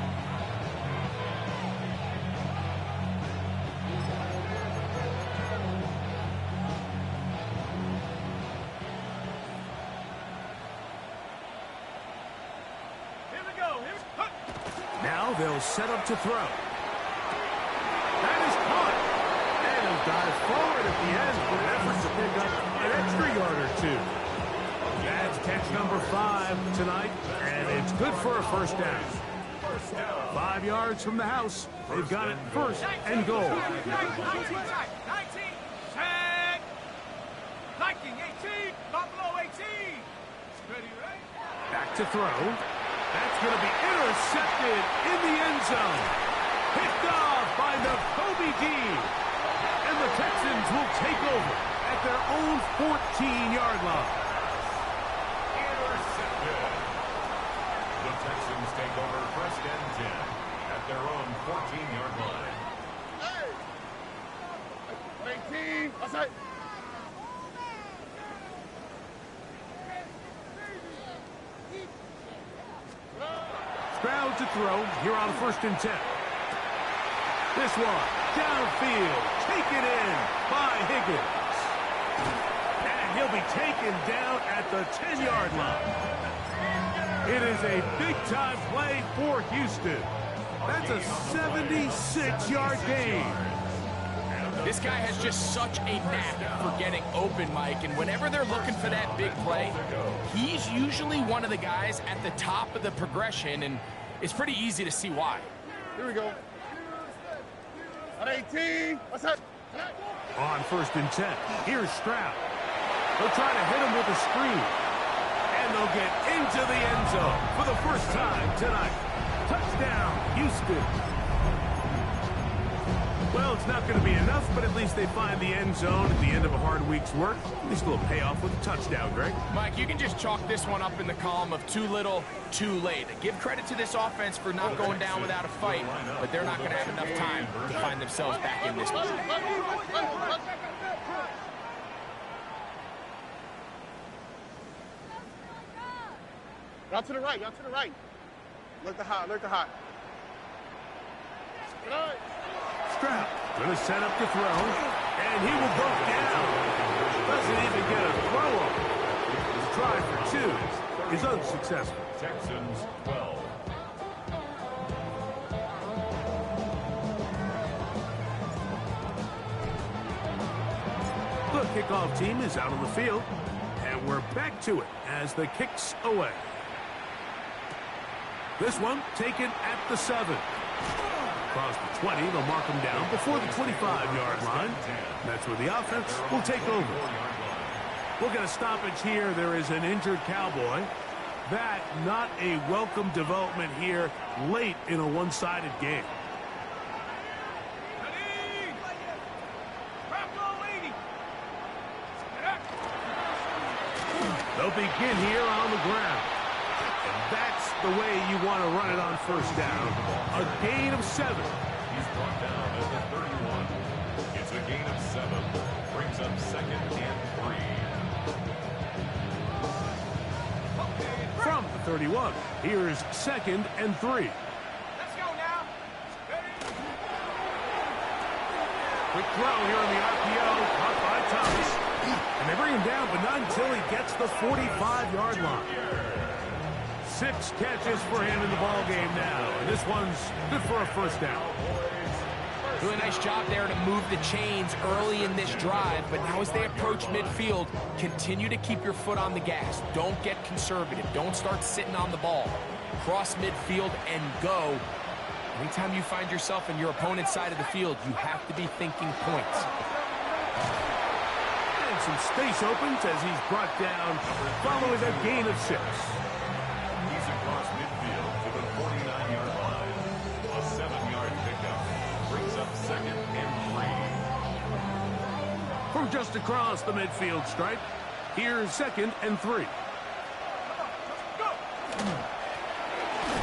Now they'll set up to throw. That is caught. And he'll dive forward at the end with an effort to pick up an extra yard or 2. That's catch number 5 tonight, and it's good for a first down. 5 yards from the house. They've got it first and goal. 19, set. Viking 18, Buffalo 18. Ready, right? Back to throw. That's going to be intercepted in the end zone. Picked off by the Kobe D. And the Texans will take over at their own 14-yard line. Intercepted. The Texans take over 1st and 10 at their own 14-yard line. Hey! 18, outside. Crowd to throw here on 1st and 10. This one, downfield, taken in by Higgins. And he'll be taken down at the 10-yard line. It is a big-time play for Houston. That's a 76-yard gain. This guy has just such a knack for getting open, Mike, and whenever they're looking for that big play, he's usually one of the guys at the top of the progression, and it's pretty easy to see why. Here we go. At 18, outside. On 1st and 10, here's Stroud. They'll try to hit him with a screen. And they'll get into the end zone for the first time tonight. Touchdown, Houston. Well, it's not going to be enough, but at least they find the end zone at the end of a hard week's work. At least a little payoff with a touchdown, Greg. Mike, you can just chalk this one up in the column of too little, too late. Give credit to this offense for not going down without a fight, but they're not going to have enough time to find themselves back in this one. Out to the right, out to the right. Look the hot, look the hot. Right. Stroud going to set up to throw, and he will go down. Doesn't even get a throw up. His try for 2 is unsuccessful. Texans 12. The kickoff team is out on the field, and we're back to it as the kick's away. This one taken at the 7. Across the 20, they'll mark him down before the 25-yard line. That's where the offense will take over. We'll get a stoppage here. There is an injured Cowboy. That not a welcome development here late in a one-sided game. They'll begin here on the ground. And that's the way you want to run it on first down. A gain of 7. He's brought down at the 31. It's a gain of 7. Brings up 2nd and 3. From the 31, here's 2nd and 3. Let's go now. Quick throw here on the RPO, caught by Thomas. And they bring him down, but not until he gets the 45-yard line. 6 catches for him in the ball game now, and this one's good for a first down. Really nice job there to move the chains early in this drive, but now as they approach midfield, continue to keep your foot on the gas. Don't get conservative. Don't start sitting on the ball. Cross midfield and go. Anytime you find yourself in your opponent's side of the field, you have to be thinking points. And some space opens as he's brought down following a gain of 6. He's across midfield to the 49-yard line. A 7-yard pickup brings up 2nd and 3. From just across the midfield stripe, here's 2nd and 3.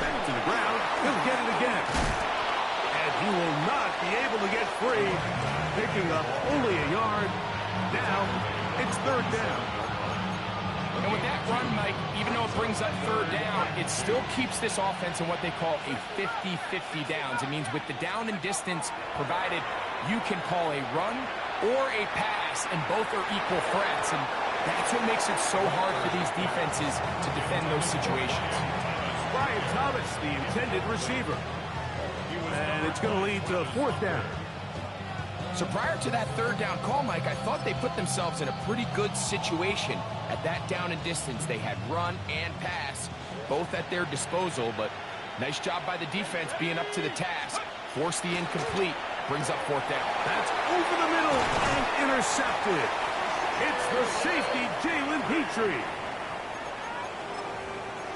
Back to the ground. He'll get it again. And he will not be able to get free. Picking up only a yard. Now, it's 3rd down. And with that run, Mike, even though it brings up 3rd down, it still keeps this offense in what they call a 50-50 downs. It means with the down and distance provided, you can call a run or a pass, and both are equal threats. And that's what makes it so hard for these defenses to defend those situations. Brian Thomas, the intended receiver. And it's going to lead to 4th down. So prior to that 3rd down call, Mike, I thought they put themselves in a pretty good situation. At that down and distance, they had run and pass, both at their disposal, but nice job by the defense being up to the task. Force the incomplete, brings up 4th down. That's over the middle and intercepted. It's the safety, Jalen Petrie.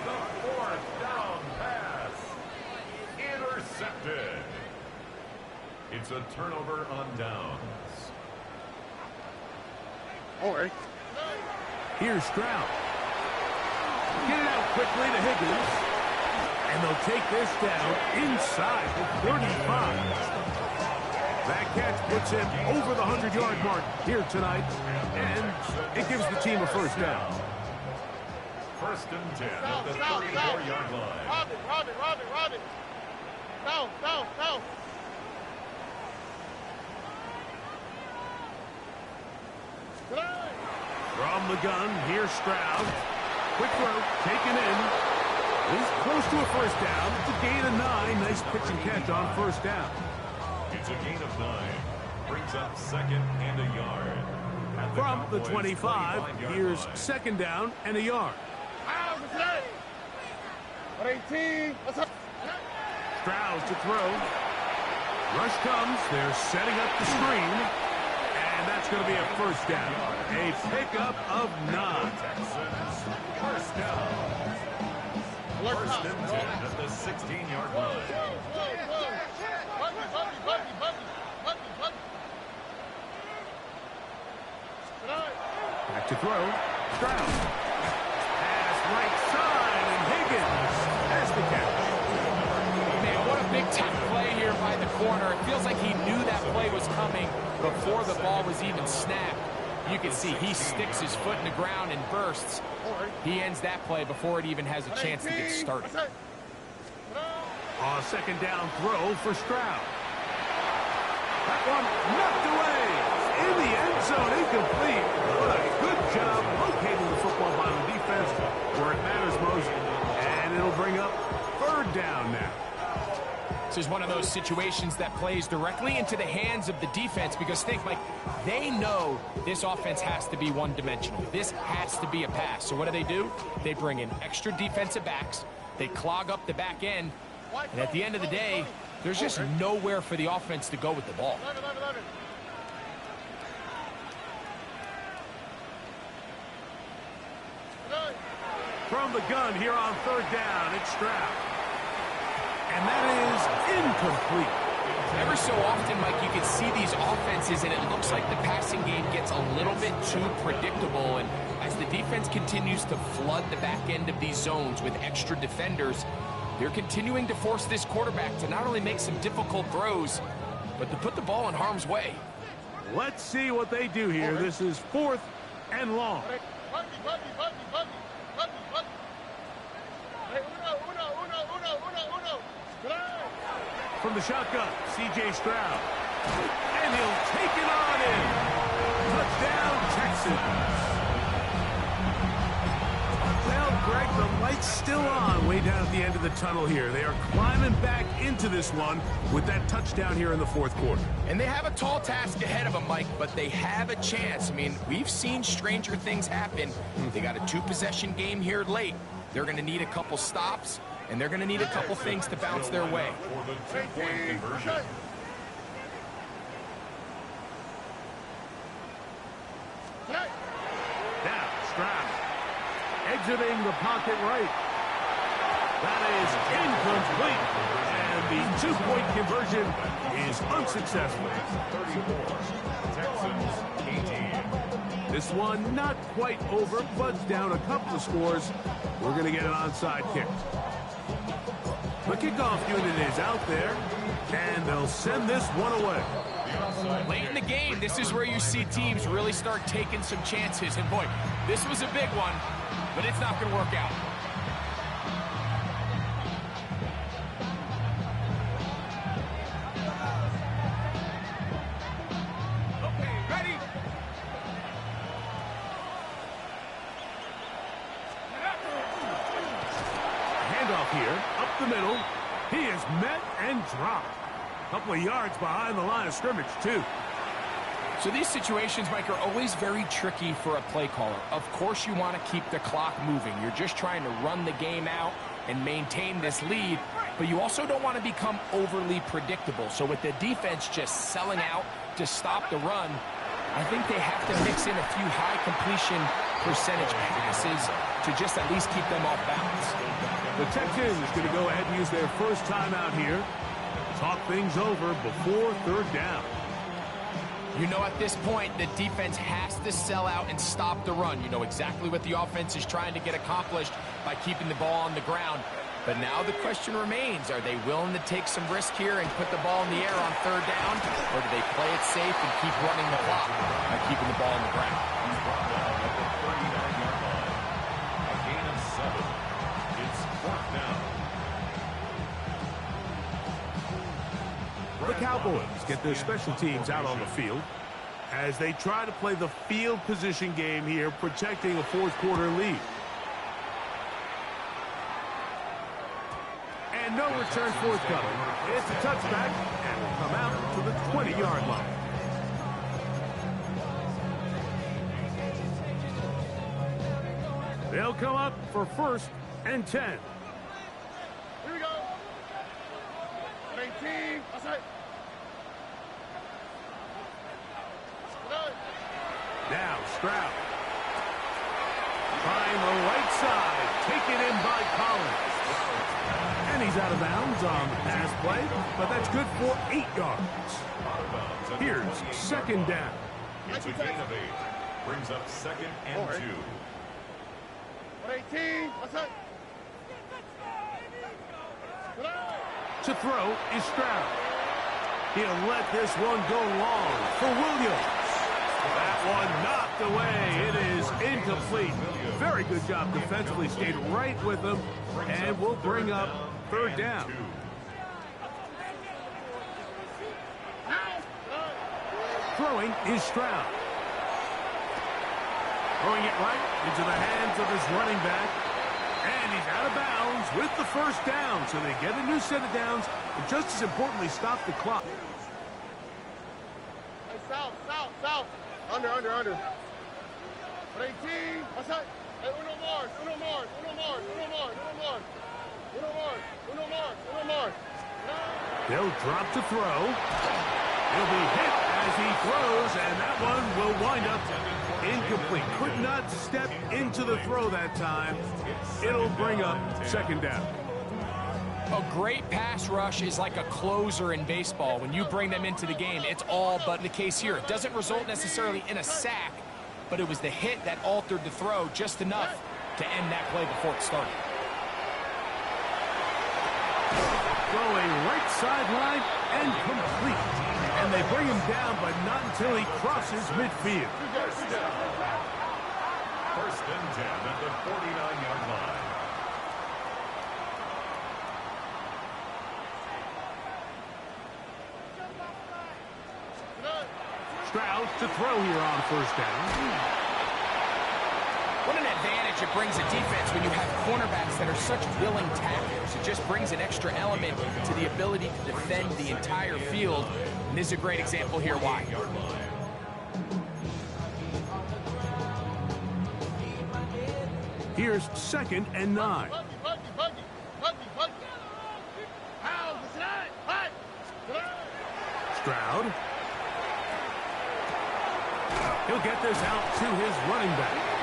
The 4th down pass. Intercepted. It's a turnover on downs. All right. Here's Stroud. Get it out quickly to Higgins. And they'll take this down inside the 35. That catch puts him over the 100-yard mark here tonight. And it gives the team a 1st down. 1st and 10 at the 34-yard line. Rob it. Down. From the gun, here's Stroud. Quick throw, taken in. He's close to a 1st down. It's a gain of 9. Nice pitch and catch on 1st down. It's a gain of 9. Brings up 2nd and a yard. From the 25, here's 2nd down and a yard. 18. What's up? Stroud to throw. Rush comes. They're setting up the screen. And that's going to be a 1st down. A pickup of 9. Texans, 1st down. 1st and 10 at the 16-yard line. Back to throw. Stroud. Pass right side, and Higgins has the catch. Man, what a big-time play here by the corner. It feels like he knew that play was coming before the ball was even snapped. You can see he sticks his foot in the ground and bursts. He ends that play before it even has a chance to get started. A 2nd down throw for Stroud. That one knocked away. In the end zone, incomplete. What a good job locating the football by the defense where it matters most. And it'll bring up 3rd down now. This is one of those situations that plays directly into the hands of the defense because think, Mike, they know this offense has to be one-dimensional. This has to be a pass. So what do? They bring in extra defensive backs. They clog up the back end. And at the end of the day, there's just nowhere for the offense to go with the ball. From the gun here on 3rd down, it's Stroud. And that is incomplete. Ever so often, Mike, you can see these offenses, and it looks like the passing game gets a little bit too predictable. And as the defense continues to flood the back end of these zones with extra defenders, they're continuing to force this quarterback to not only make some difficult throws, but to put the ball in harm's way. Let's see what they do here. This is 4th and long. From the shotgun, C.J. Stroud. And he'll take it on in. Touchdown, Texans. Well, Greg, the light's still on way down at the end of the tunnel here. They are climbing back into this one with that touchdown here in the fourth quarter. And they have a tall task ahead of them, Mike, but they have a chance. I mean, we've seen stranger things happen. They got a 2-possession game here late. They're going to need a couple stops, and they're going to need a couple things to bounce their way. For the 2-point conversion. Now, Stroud exiting the pocket right. That is incomplete. And the 2-point conversion is unsuccessful. 34. Texans 18. This one not quite over, but down a couple of scores. We're going to get an onside kick. The kickoff unit is out there, and they'll send this one away. Late in the game, this is where you see teams really start taking some chances. And boy, this was a big one, but it's not going to work out. Okay, ready? Handoff here, up the middle. He is met and dropped. A couple of yards behind the line of scrimmage, too. So these situations, Mike, are always very tricky for a play caller. Of course you want to keep the clock moving. You're just trying to run the game out and maintain this lead, but you also don't want to become overly predictable. So with the defense just selling out to stop the run, I think they have to mix in a few high completion percentage passes to just at least keep them off balance. The Texans is going to go ahead and use their first timeout here. Talk things over before third down. You know, at this point, the defense has to sell out and stop the run. You know exactly what the offense is trying to get accomplished by keeping the ball on the ground. But now the question remains, are they willing to take some risk here and put the ball in the air on third down? Or do they play it safe and keep running the clock by keeping the ball on the ground? He's brought down at the 39-yard line. A gain of 7. It's fourth down. The Cowboys get their special teams out on the field as they try to play the field position game here, protecting a fourth quarter lead. And no return forthcoming. It's a touchback and will come out to the 20-yard line. They'll come up for 1st and 10. Here we go. 18. Outside. Now Stroud. Trying the right side. Taken in by Collins. And he's out of bounds on the pass play, but that's good for 8 yards. Here's second down. It's a gain of 8. Brings up 2nd and 2. 18. Outside. To throw is Stroud. He'll let this one go long for Williams. That one knocked away. It is incomplete. Very good job defensively. Stayed right with them and will bring up third down. Throwing is Stroud. Throwing it right into the hands of his running back. And he's out of bounds with the first down. So they get a new set of downs. And just as importantly, stop the clock. Hey, south. Under. 18. Outside. Hey, uno more. They'll drop to throw. He'll be hit as he throws, and that one will wind up incomplete. Could not step into the throw that time. It'll bring up second down. A great pass rush is like a closer in baseball. When you bring them into the game, it's all but the case here. It doesn't result necessarily in a sack, but it was the hit that altered the throw just enough to end that play before it started. Throwing right sideline and complete. And they bring him down, but not until he crosses midfield. First and 10 at the 49-yard line. Stroud to throw here on first down. What an advantage it brings a defense when you have cornerbacks that are such willing tacklers. It just brings an extra element to the ability to defend the entire field. And this is a great example here why. Here's 2nd and 9. Stroud. He'll get this out to his running back.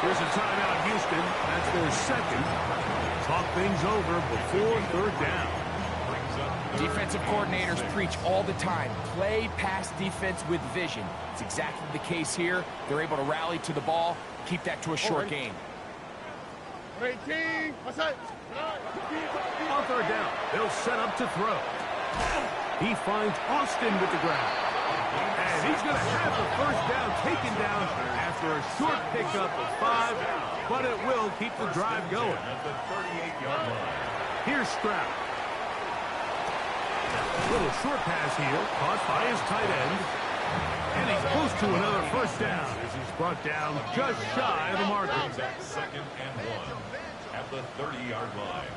Here's a timeout, Houston. That's their second. Talk things over before 3rd down. Defensive coordinators preach all the time, play pass defense with vision. It's exactly the case here. They're able to rally to the ball, keep that to a short game. 18. On 3rd down, they'll set up to throw. He finds Austin with the ground. And he's going to have the 1st down taken down after a short pickup of 5, but it will keep the drive going. At the 38-yard line. Here's Stroud. Little short pass here, caught by his tight end. And he's close to another 1st down as he's brought down just shy of the marker. At 2nd and 1 at the 30-yard line.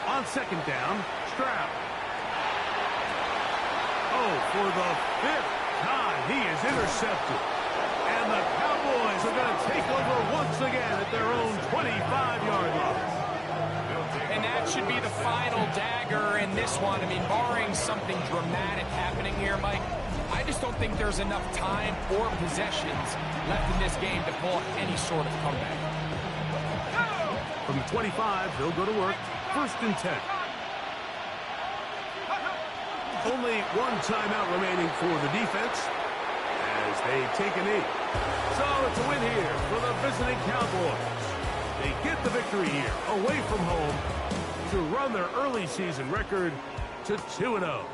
On 2nd down, Stroud. Oh, for the 5th time, he is intercepted. And the Cowboys are going to take over once again at their own 25-yard line. And that should be the final dagger in this one. I mean, barring something dramatic happening here, Mike, I just don't think there's enough time or possessions left in this game to pull any sort of comeback. From the 25, they'll go to work. 1st and 10. Only one timeout remaining for the defense as they take a knee. So it's a win here for the visiting Cowboys. They get the victory here away from home to run their early season record to 2-0.